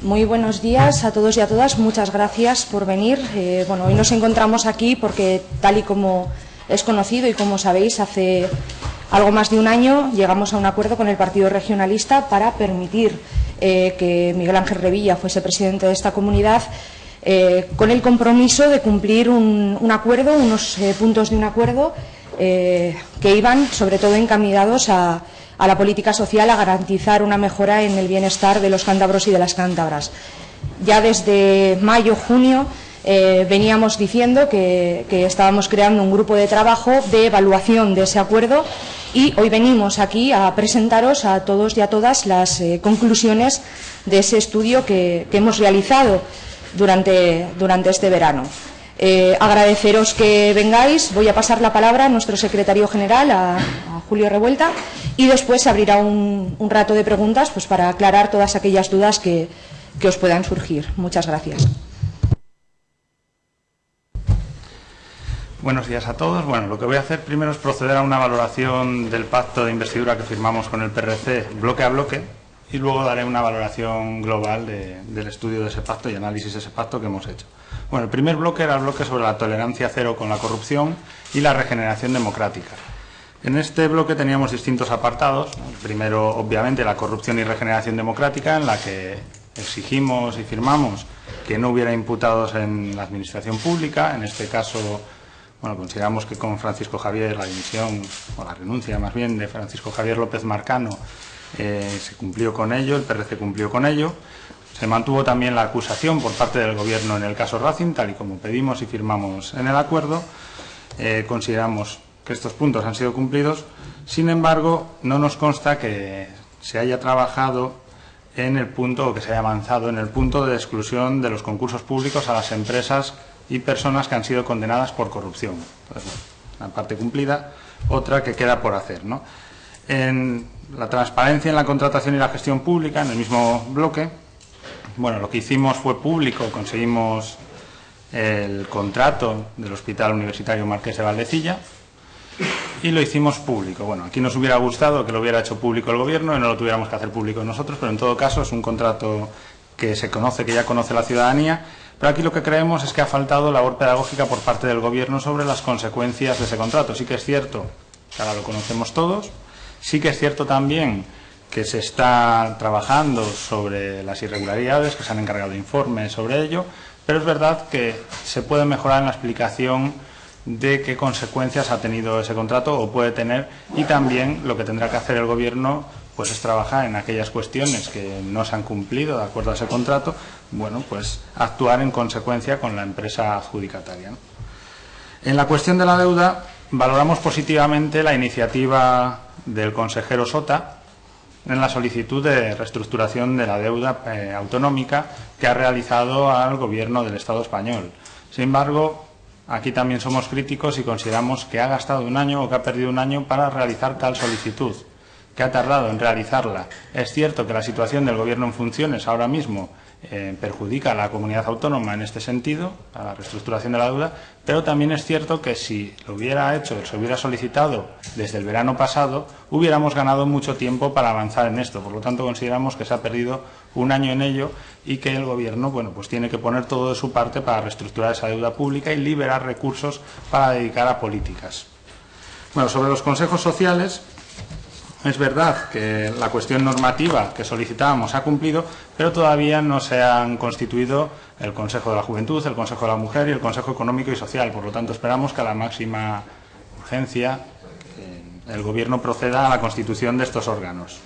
Muy buenos días a todos y a todas. Muchas gracias por venir. Hoy nos encontramos aquí porque, tal y como es conocido y como sabéis, hace algo más de un año llegamos a un acuerdo con el Partido Regionalista para permitir que Miguel Ángel Revilla fuese presidente de esta comunidad, con el compromiso de cumplir un acuerdo, unos puntos de un acuerdo que iban sobre todo encaminados a la política social, a garantizar una mejora en el bienestar de los cántabros y de las cántabras. Ya desde mayo, junio, veníamos diciendo que estábamos creando un grupo de trabajo de evaluación de ese acuerdo y hoy venimos aquí a presentaros a todos y a todas las conclusiones de ese estudio que hemos realizado durante este verano. Agradeceros que vengáis. Voy a pasar la palabra a nuestro secretario general, a Julio Revuelta, y después se abrirá un rato de preguntas para aclarar todas aquellas dudas que os puedan surgir. Muchas gracias. Buenos días a todos. Lo que voy a hacer primero es proceder a una valoración del pacto de investidura que firmamos con el PRC bloque a bloque y luego daré una valoración global del estudio de ese pacto y análisis de ese pacto que hemos hecho. El primer bloque era el bloque sobre la tolerancia cero con la corrupción y la regeneración democrática. En este bloque teníamos distintos apartados. El primero, obviamente, la corrupción y regeneración democrática, en la que exigimos y firmamos que no hubiera imputados en la administración pública. En este caso, consideramos que con Francisco Javier la dimisión, o la renuncia más bien, de Francisco Javier López Marcano se cumplió con ello, el PRC cumplió con ello. Se mantuvo también la acusación por parte del Gobierno en el caso Racing, tal y como pedimos y firmamos en el acuerdo. Consideramos que estos puntos han sido cumplidos. Sin embargo, no nos consta que se haya trabajado en el punto, o que se haya avanzado en el punto de exclusión de los concursos públicos a las empresas y personas que han sido condenadas por corrupción. Entonces, una parte cumplida, otra que queda por hacer, ¿no? En la transparencia en la contratación y la gestión pública, en el mismo bloque, lo que hicimos fue público. Conseguimos el contrato del Hospital Universitario Marqués de Valdecilla y lo hicimos público. Aquí nos hubiera gustado que lo hubiera hecho público el Gobierno y no lo tuviéramos que hacer público nosotros, pero en todo caso es un contrato que se conoce, que ya conoce la ciudadanía. Pero aquí lo que creemos es que ha faltado labor pedagógica por parte del Gobierno sobre las consecuencias de ese contrato. Sí que es cierto que ahora lo conocemos todos, sí que es cierto también que se está trabajando sobre las irregularidades, que se han encargado informes sobre ello, pero es verdad que se puede mejorar en la explicación de qué consecuencias ha tenido ese contrato o puede tener, y también lo que tendrá que hacer el Gobierno es trabajar en aquellas cuestiones que no se han cumplido de acuerdo a ese contrato, actuar en consecuencia con la empresa adjudicataria, ¿no? En la cuestión de la deuda, valoramos positivamente la iniciativa del consejero Sota en la solicitud de reestructuración de la deuda autonómica que ha realizado al Gobierno del Estado español. Sin embargo, aquí también somos críticos y consideramos que ha gastado un año o que ha perdido un año para realizar tal solicitud, que ha tardado en realizarla. Es cierto que la situación del Gobierno en funciones ahora mismo perjudica a la comunidad autónoma en este sentido, a la reestructuración de la deuda, pero también es cierto que si lo hubiera hecho, se hubiera solicitado desde el verano pasado, hubiéramos ganado mucho tiempo para avanzar en esto. Por lo tanto, consideramos que se ha perdido un año en ello y que el Gobierno tiene que poner todo de su parte para reestructurar esa deuda pública y liberar recursos para dedicar a políticas. Sobre los consejos sociales, es verdad que la cuestión normativa que solicitábamos ha cumplido, pero todavía no se han constituido el Consejo de la Juventud, el Consejo de la Mujer y el Consejo Económico y Social. Por lo tanto, esperamos que a la máxima urgencia el Gobierno proceda a la constitución de estos órganos.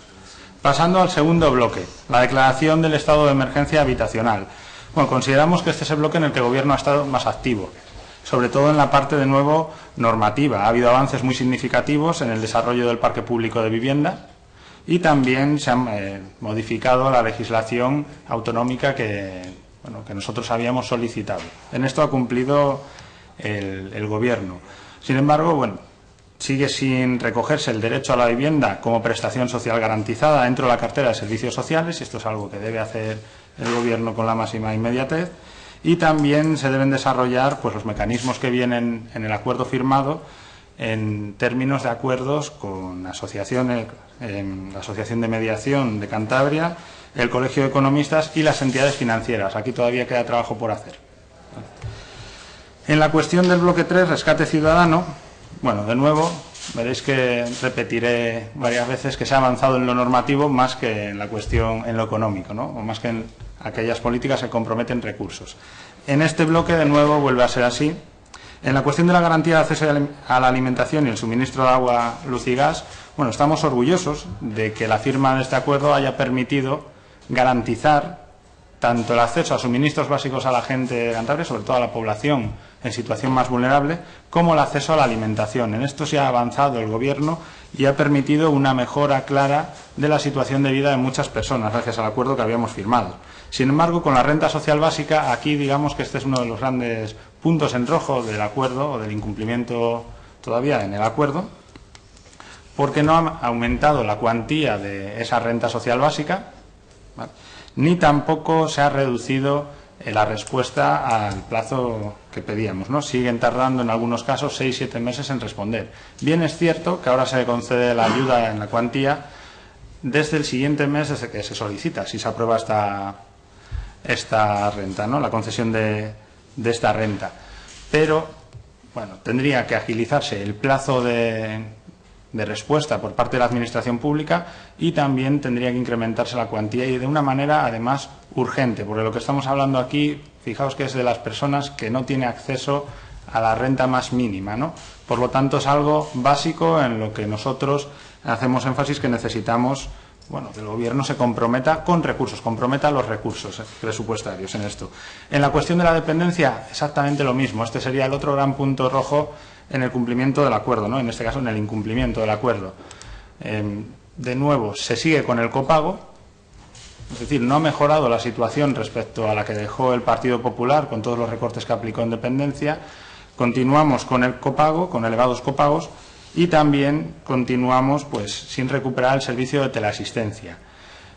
Pasando al segundo bloque, la declaración del estado de emergencia habitacional. Consideramos que este es el bloque en el que el Gobierno ha estado más activo, sobre todo en la parte, de nuevo, normativa. Ha habido avances muy significativos en el desarrollo del parque público de vivienda y también se ha modificado la legislación autonómica que nosotros habíamos solicitado. En esto ha cumplido el Gobierno. Sin embargo, sigue sin recogerse el derecho a la vivienda como prestación social garantizada dentro de la cartera de servicios sociales, y esto es algo que debe hacer el Gobierno con la máxima inmediatez. Y también se deben desarrollar los mecanismos que vienen en el acuerdo firmado en términos de acuerdos con asociaciones, la Asociación de Mediación de Cantabria, el Colegio de Economistas y las entidades financieras. Aquí todavía queda trabajo por hacer. En la cuestión del bloque 3, rescate ciudadano, bueno, de nuevo, veréis que repetiré varias veces que se ha avanzado en lo normativo más que en la cuestión, en lo económico, ¿no? O más que en aquellas políticas que comprometen recursos. En este bloque, de nuevo, vuelve a ser así. En la cuestión de la garantía de acceso a la alimentación y el suministro de agua, luz y gas, bueno, estamos orgullosos de que la firma de este acuerdo haya permitido garantizar tanto el acceso a suministros básicos a la gente de Cantabria, sobre todo a la población en situación más vulnerable, como el acceso a la alimentación. En esto se ha avanzado el Gobierno y ha permitido una mejora clara de la situación de vida de muchas personas, gracias al acuerdo que habíamos firmado. Sin embargo, con la renta social básica, aquí digamos que este es uno de los grandes puntos en rojo del acuerdo, o del incumplimiento todavía en el acuerdo, porque no ha aumentado la cuantía de esa renta social básica, ¿vale?, ni tampoco se ha reducido la respuesta al plazo que pedíamos, ¿no? Siguen tardando en algunos casos 6-7 meses en responder. Bien es cierto que ahora se concede la ayuda en la cuantía desde el siguiente mes desde que se solicita, si se aprueba esta renta, ¿no?, la concesión de esta renta. Pero, bueno, tendría que agilizarse el plazo de respuesta por parte de la Administración Pública y también tendría que incrementarse la cuantía y de una manera, además, urgente, porque lo que estamos hablando aquí, fijaos que es de las personas que no tienen acceso a la renta más mínima, ¿no? Por lo tanto, es algo básico en lo que nosotros hacemos énfasis que necesitamos, bueno, que el Gobierno se comprometa con recursos, comprometa los recursos presupuestarios en esto. En la cuestión de la dependencia, exactamente lo mismo. Este sería el otro gran punto rojo en el cumplimiento del acuerdo, ¿no?, en este caso en el incumplimiento del acuerdo. De nuevo, se sigue con el copago, es decir, no ha mejorado la situación respecto a la que dejó el Partido Popular con todos los recortes que aplicó en dependencia. Continuamos con el copago, con elevados copagos, y también continuamos pues sin recuperar el servicio de teleasistencia.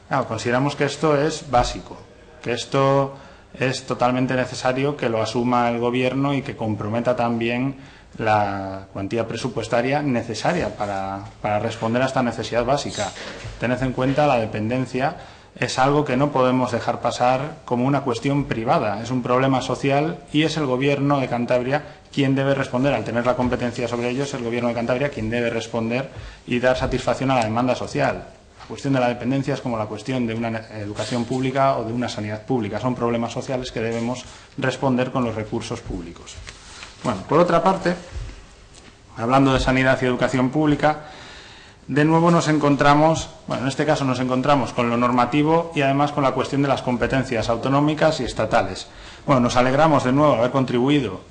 Claro, consideramos que esto es básico, que esto es totalmente necesario que lo asuma el Gobierno y que comprometa también la cuantía presupuestaria necesaria para responder a esta necesidad básica. Tened en cuenta, la dependencia es algo que no podemos dejar pasar como una cuestión privada, es un problema social y es el Gobierno de Cantabria quien debe responder. Al tener la competencia sobre ello, es el Gobierno de Cantabria quien debe responder y dar satisfacción a la demanda social. La cuestión de la dependencia es como la cuestión de una educación pública o de una sanidad pública. Son problemas sociales que debemos responder con los recursos públicos. Bueno, por otra parte, hablando de sanidad y educación pública, de nuevo nos encontramos, bueno, en este caso nos encontramos con lo normativo y además con la cuestión de las competencias autonómicas y estatales. Bueno, nos alegramos de nuevo de haber contribuido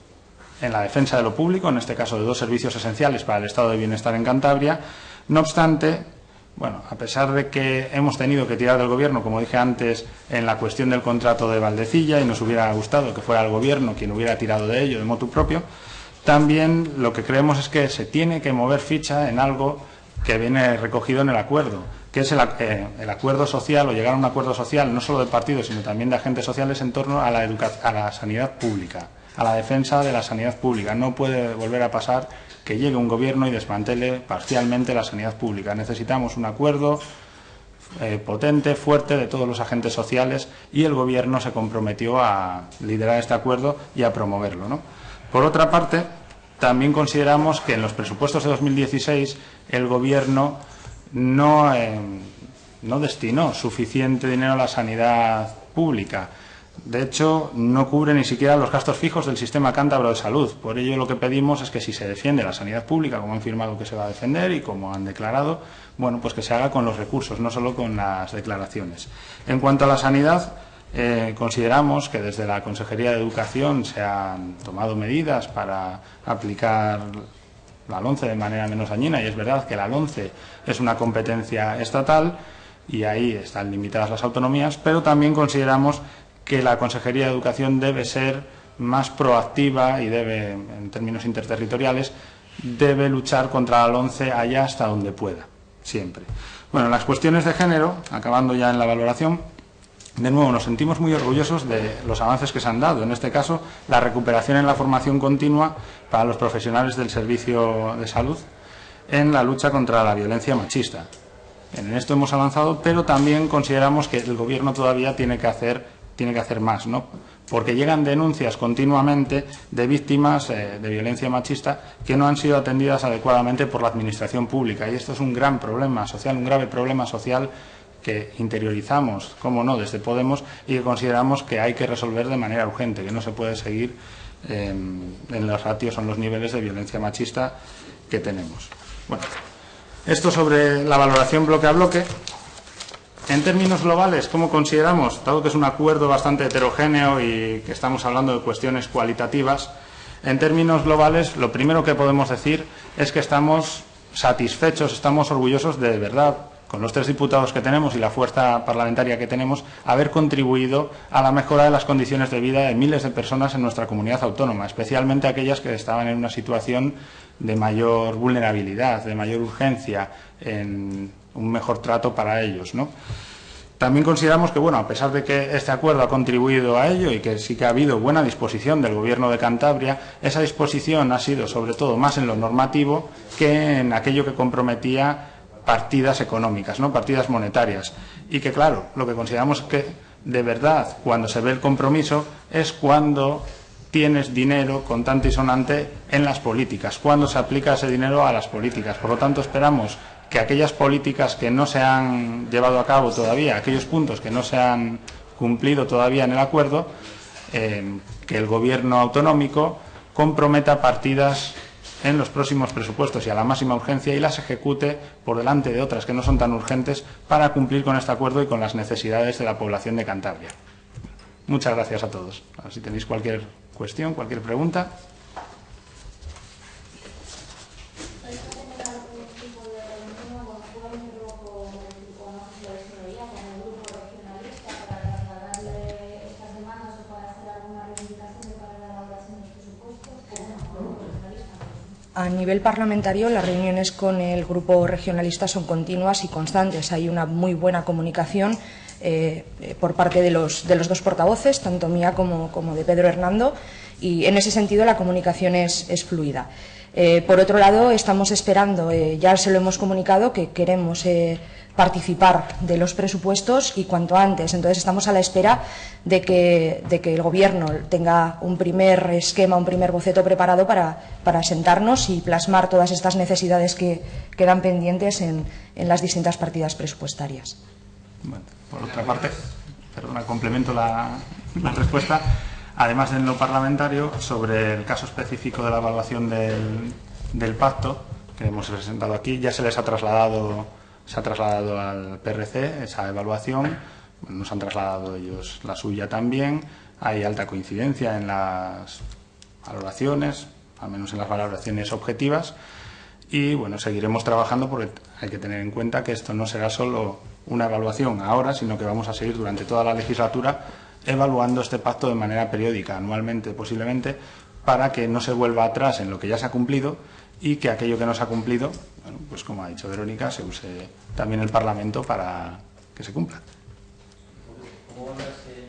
en la defensa de lo público, en este caso de 2 servicios esenciales para el estado de bienestar en Cantabria. No obstante, bueno, a pesar de que hemos tenido que tirar del Gobierno, como dije antes, en la cuestión del contrato de Valdecilla, y nos hubiera gustado que fuera el Gobierno quien hubiera tirado de ello de motu propio, también lo que creemos es que se tiene que mover ficha en algo que viene recogido en el acuerdo, que es el acuerdo social, o llegar a un acuerdo social, no solo de partidos, sino también de agentes sociales en torno a la sanidad pública, a la defensa de la sanidad pública. No puede volver a pasar que llegue un Gobierno y desmantele parcialmente la sanidad pública. Necesitamos un acuerdo potente, fuerte, de todos los agentes sociales, y el Gobierno se comprometió a liderar este acuerdo y a promoverlo, ¿no? Por otra parte, también consideramos que en los presupuestos de 2016 el Gobierno no destinó suficiente dinero a la sanidad pública. De hecho, no cubre ni siquiera los gastos fijos del sistema cántabro de salud. Por ello, lo que pedimos es que si se defiende la sanidad pública, como han firmado que se va a defender y como han declarado, bueno, pues que se haga con los recursos, no solo con las declaraciones. En cuanto a la sanidad, consideramos que desde la Consejería de Educación se han tomado medidas para aplicar la LOMCE de manera menos dañina, y es verdad que la LOMCE es una competencia estatal y ahí están limitadas las autonomías, pero también consideramos que la Consejería de Educación debe ser más proactiva y debe, en términos interterritoriales, debe luchar contra la LOMCE allá hasta donde pueda, siempre. Bueno, las cuestiones de género, acabando ya en la valoración, de nuevo nos sentimos muy orgullosos de los avances que se han dado. En este caso, la recuperación en la formación continua para los profesionales del servicio de salud en la lucha contra la violencia machista. En esto hemos avanzado, pero también consideramos que el Gobierno todavía tiene que hacer más, ¿no? Porque llegan denuncias continuamente de víctimas de violencia machista que no han sido atendidas adecuadamente por la Administración pública. Y esto es un gran problema social, un grave problema social que interiorizamos, como no, desde Podemos, y que consideramos que hay que resolver de manera urgente, que no se puede seguir en los ratios o en los niveles de violencia machista que tenemos. Bueno, esto sobre la valoración bloque a bloque. En términos globales, ¿cómo consideramos? Dado que es un acuerdo bastante heterogéneo y que estamos hablando de cuestiones cualitativas, en términos globales, lo primero que podemos decir es que estamos satisfechos, estamos orgullosos de verdad, con los 3 diputados que tenemos y la fuerza parlamentaria que tenemos, haber contribuido a la mejora de las condiciones de vida de miles de personas en nuestra comunidad autónoma, especialmente aquellas que estaban en una situación de mayor vulnerabilidad, de mayor urgencia, en un mejor trato para ellos, ¿no? También consideramos que, bueno, a pesar de que este acuerdo ha contribuido a ello y que sí que ha habido buena disposición del Gobierno de Cantabria, esa disposición ha sido sobre todo más en lo normativo que en aquello que comprometía partidas económicas, ¿no? Partidas monetarias. Y que, claro, lo que consideramos es que, de verdad, cuando se ve el compromiso es cuando tienes dinero contante y sonante en las políticas, cuando se aplica ese dinero a las políticas. Por lo tanto, esperamos que aquellas políticas que no se han llevado a cabo todavía, aquellos puntos que no se han cumplido todavía en el acuerdo, que el Gobierno autonómico comprometa partidas en los próximos presupuestos y a la máxima urgencia y las ejecute por delante de otras que no son tan urgentes para cumplir con este acuerdo y con las necesidades de la población de Cantabria. Muchas gracias a todos. A ver si tenéis cualquier cuestión, cualquier pregunta. A nivel parlamentario, las reuniones con el grupo regionalista son continuas y constantes. Hay una muy buena comunicación por parte de los 2 portavoces, tanto mía como de Pedro Hernando, y en ese sentido la comunicación es fluida. Por otro lado, estamos esperando, ya se lo hemos comunicado, que queremos participar de los presupuestos y cuanto antes. Entonces, estamos a la espera de que el Gobierno tenga un primer esquema, un primer boceto preparado para sentarnos y plasmar todas estas necesidades que quedan pendientes en las distintas partidas presupuestarias. Bueno, por otra parte, perdona, complemento la respuesta. Además, en lo parlamentario, sobre el caso específico de la evaluación del pacto que hemos presentado aquí, ya se ha trasladado al PRC esa evaluación. Bueno, nos han trasladado ellos la suya también. Hay alta coincidencia en las valoraciones, al menos en las valoraciones objetivas. Y bueno, seguiremos trabajando porque hay que tener en cuenta que esto no será solo una evaluación ahora, sino que vamos a seguir durante toda la legislatura evaluando este pacto de manera periódica, anualmente posiblemente, para que no se vuelva atrás en lo que ya se ha cumplido y que aquello que no se ha cumplido, bueno, pues como ha dicho Verónica, se use también el Parlamento para que se cumpla. ¿Cómo valoras que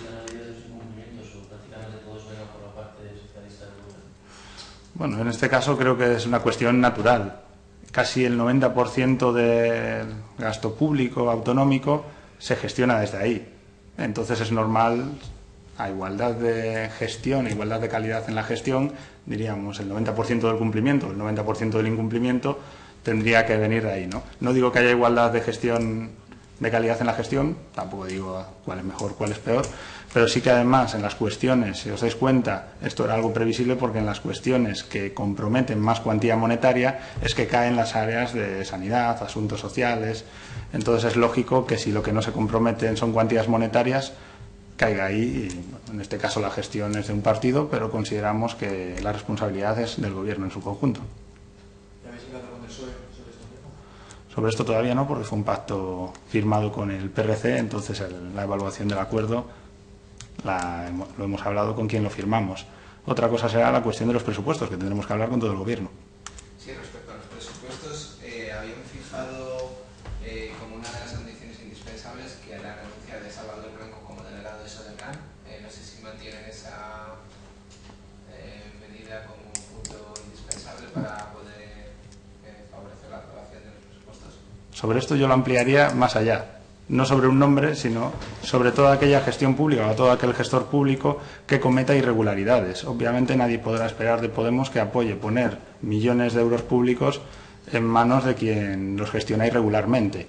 la mayoría de los incumplimientos o prácticamente todos vengan por la parte socialista del gobierno? Bueno, en este caso creo que es una cuestión natural. Casi el 90% del gasto público autonómico se gestiona desde ahí. Entonces es normal, a igualdad de gestión, igualdad de calidad en la gestión, diríamos el 90% del cumplimiento, el 90% del incumplimiento tendría que venir de ahí, ¿no? No digo que haya igualdad de gestión, de calidad en la gestión, tampoco digo cuál es mejor, cuál es peor, pero sí que además en las cuestiones, si os dais cuenta, esto era algo previsible porque en las cuestiones que comprometen más cuantía monetaria es que caen las áreas de sanidad, asuntos sociales. Entonces es lógico que si lo que no se comprometen son cuantías monetarias, caiga ahí. Y, bueno, en este caso la gestión es de un partido, pero consideramos que la responsabilidad es del Gobierno en su conjunto. ¿Ya habéis hablado con el PSOE sobre estos temas? Sobre esto todavía no, porque fue un pacto firmado con el PRC, entonces la evaluación del acuerdo lo hemos hablado con quien lo firmamos. Otra cosa será la cuestión de los presupuestos, que tendremos que hablar con todo el Gobierno. Sí, respecto a los presupuestos, habían fijado como una de las condiciones indispensables que la renuncia de Salvador Blanco como delegado de Sodecan. No sé si mantienen esa medida como un punto indispensable para poder favorecer la aprobación de los presupuestos. Sobre esto yo lo ampliaría más allá, no sobre un nombre, sino sobre toda aquella gestión pública o todo aquel gestor público que cometa irregularidades. Obviamente nadie podrá esperar de Podemos que apoye poner millones de euros públicos en manos de quien los gestiona irregularmente.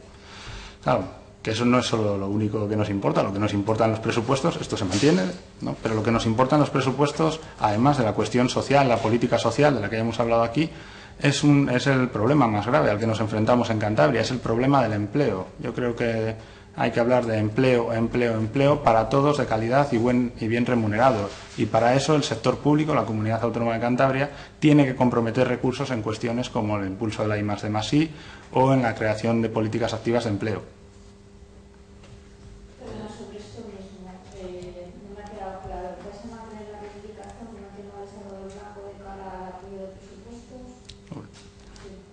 Claro, que eso no es solo lo único que nos importa, lo que nos importan los presupuestos, esto se mantiene, ¿no? Pero lo que nos importan los presupuestos, además de la cuestión social, la política social de la que hemos hablado aquí, es el problema más grave al que nos enfrentamos en Cantabria, es el problema del empleo. Yo creo que hay que hablar de empleo, empleo, empleo para todos de calidad y bien remunerado. Y para eso el sector público, la Comunidad Autónoma de Cantabria, tiene que comprometer recursos en cuestiones como el impulso de la I+D+I o en la creación de políticas activas de empleo.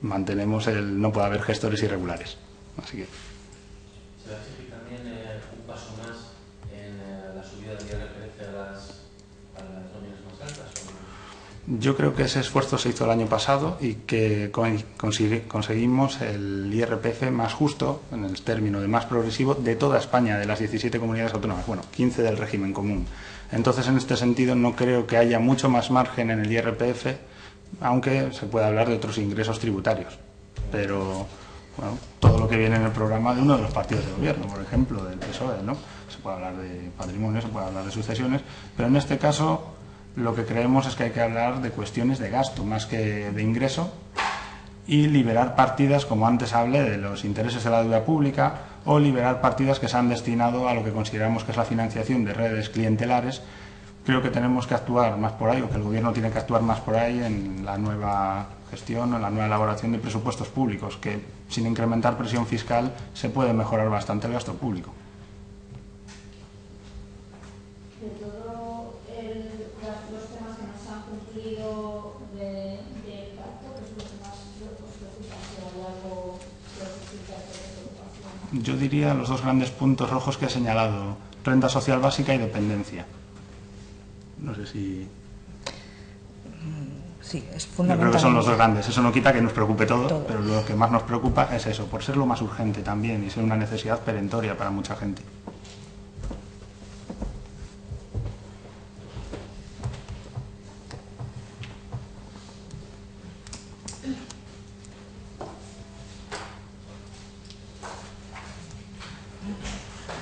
Mantenemos no puede haber gestores irregulares. Así que. ¿Se va a exigir también un paso más en la subida del IRPF a las nóminas más altas? Yo creo que ese esfuerzo se hizo el año pasado y que conseguimos el IRPF más justo, en el término de más progresivo, de toda España, de las 17 comunidades autónomas, bueno, 15 del régimen común. Entonces, en este sentido, no creo que haya mucho más margen en el IRPF, aunque se puede hablar de otros ingresos tributarios. Pero, bueno, todo lo que viene en el programa de uno de los partidos de gobierno, por ejemplo, del PSOE, ¿no? Se puede hablar de patrimonio, se puede hablar de sucesiones, pero en este caso lo que creemos es que hay que hablar de cuestiones de gasto más que de ingreso y liberar partidas, como antes hablé, de los intereses de la deuda pública, o liberar partidas que se han destinado a lo que consideramos que es la financiación de redes clientelares. Creo que tenemos que actuar más por ahí, o que el Gobierno tiene que actuar más por ahí en la nueva gestión o en la nueva elaboración de presupuestos públicos, que sin incrementar presión fiscal se puede mejorar bastante el gasto público. De todos los temas que nos han cumplido del pacto, ¿qué es lo que más os preocupa? Si hay algo que os explica de preocupación. Yo diría los dos grandes puntos rojos que he señalado: renta social básica y dependencia. No sé si... Sí, es Yo fundamental. creo que son los dos grandes. Eso no quita que nos preocupe todo, pero lo que más nos preocupa es eso, por ser lo más urgente también y ser una necesidad perentoria para mucha gente.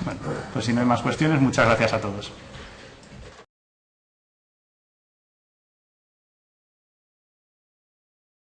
Bueno, pues si no hay más cuestiones, muchas gracias a todos.